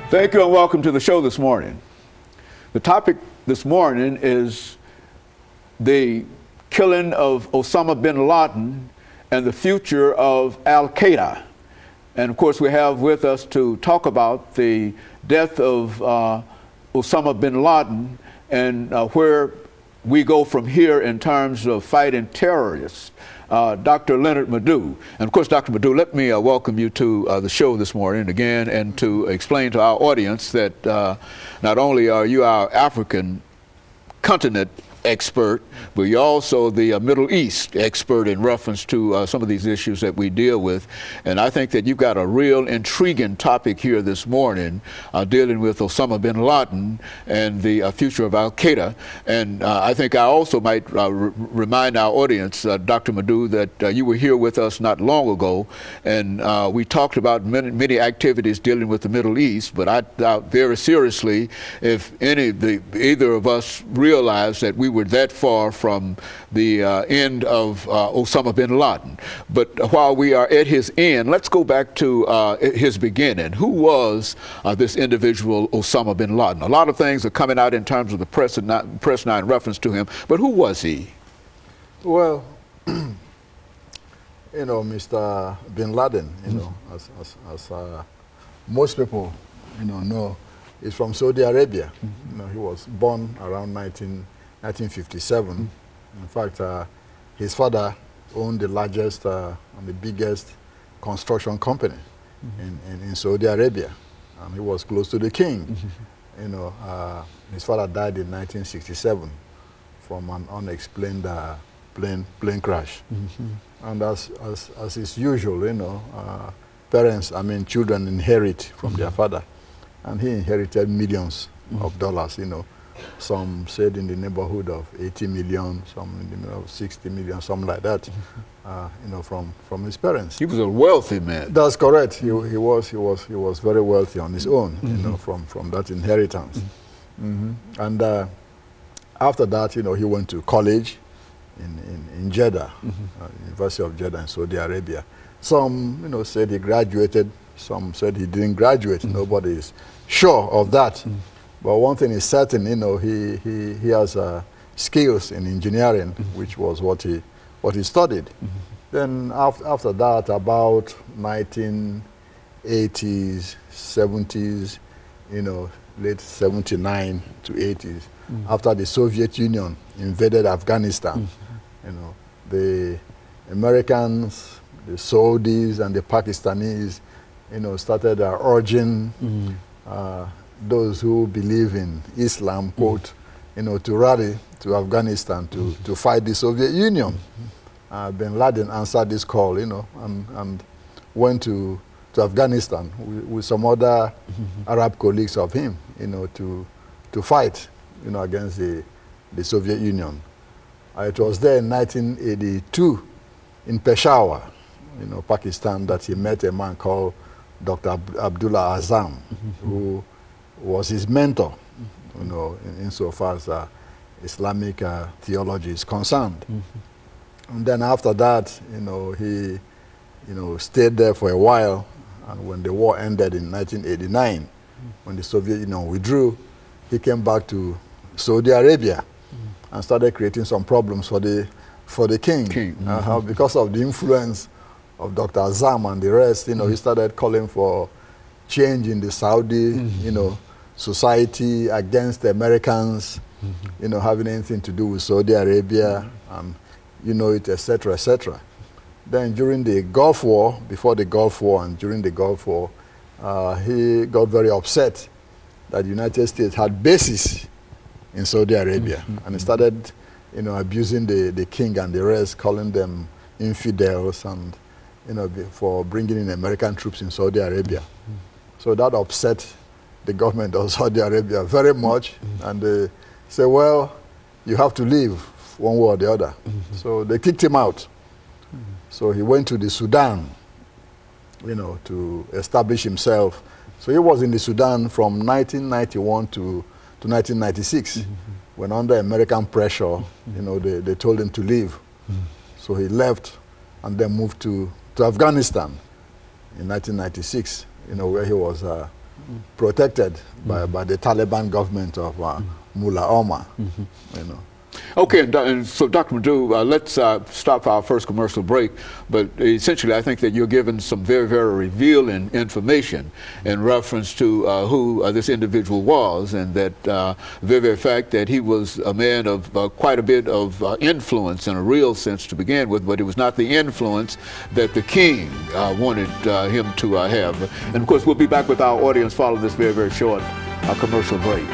Thank you and welcome to the show this morning. The topic this morning is the killing of Osama bin Laden and the future of Al-Qaeda. And of course we have with us to talk about the death of Osama bin Laden and where we go from here in terms of fighting terrorists. Dr. LMadu1. And of course, Dr. LMadu1, let me welcome you to the show this morning again and to explain to our audience that not only are you our African continent expert, but you're also the Middle East expert in reference to some of these issues that we deal with. And I think that you've got a real intriguing topic here this morning dealing with Osama bin Laden and the future of Al-Qaeda. And I think I also might remind our audience, Dr. LMadu1, that you were here with us not long ago, and we talked about many activities dealing with the Middle East, but I doubt very seriously if either of us realized that we were that far from the end of Osama bin Laden. But while we are at his end, let's go back to his beginning. Who was this individual Osama bin Laden? A lot of things are coming out in terms of the press now in reference to him, but who was he? Well, you know, Mr. bin Laden, you know, as most people, you know, is from Saudi Arabia. You know, he was born around 1957. In fact, his father owned the largest and the biggest construction company in Saudi Arabia, and he was close to the king. You know, his father died in 1967 from an unexplained plane crash. And as is usual, you know, children inherit from their father, and he inherited millions of dollars, you know. Some said in the neighborhood of 80 million, some in the neighborhood of 60 million, something like that, you know, from his parents. He was a wealthy man. That's correct. He was very wealthy on his own, you know, from that inheritance. And after that, you know, he went to college in Jeddah, University of Jeddah in Saudi Arabia. Some, you know, said he graduated. Some said he didn't graduate. Nobody is sure of that. But one thing is certain, you know, he has skills in engineering, which was what he studied. Then after that, about 1980s, 70s, you know, late 79 to 80s, after the Soviet Union invaded Afghanistan, you know, the Americans, the Saudis, and the Pakistanis, you know, started urging those who believe in Islam, quote, you know, to rally to Afghanistan to fight the Soviet Union. Bin Laden answered this call, you know, and went to Afghanistan with some other Arab colleagues of him, you know, to fight, you know, against the Soviet Union. It was there in 1982 in Peshawar, you know, Pakistan, that he met a man called Dr. Abdullah Azam, who was his mentor, you know, insofar as Islamic theology is concerned. And then after that, you know, he, you know, stayed there for a while, and when the war ended in 1989, when the Soviet Union withdrew, he came back to Saudi Arabia and started creating some problems for the king. Because of the influence of Dr. Azam and the rest, you know, he started calling for change in the Saudi, you know, society against the Americans, you know, having anything to do with Saudi Arabia, and you know it, etc., etc. Then during the Gulf War, before the Gulf War and during the Gulf War, he got very upset that the United States had bases in Saudi Arabia, and he started, you know, abusing the king and the rest, calling them infidels, and, you know, for bringing in American troops in Saudi Arabia. So that upset the government of Saudi Arabia very much, and they say, well, you have to leave one way or the other. So they kicked him out. So he went to the Sudan, you know, to establish himself. So he was in the Sudan from 1991 to 1996, when under American pressure, you know, they told him to leave. So he left and then moved to Afghanistan in 1996, you know, where he was protected by the Taliban government of Mullah Omar. You know. Okay, and so Dr. LMadu, let's stop our first commercial break, but essentially I think that you're giving some very, very revealing information in reference to who this individual was, and that very, very fact that he was a man of quite a bit of influence in a real sense to begin with, but it was not the influence that the king wanted him to have. And of course we'll be back with our audience following this very, very short commercial break.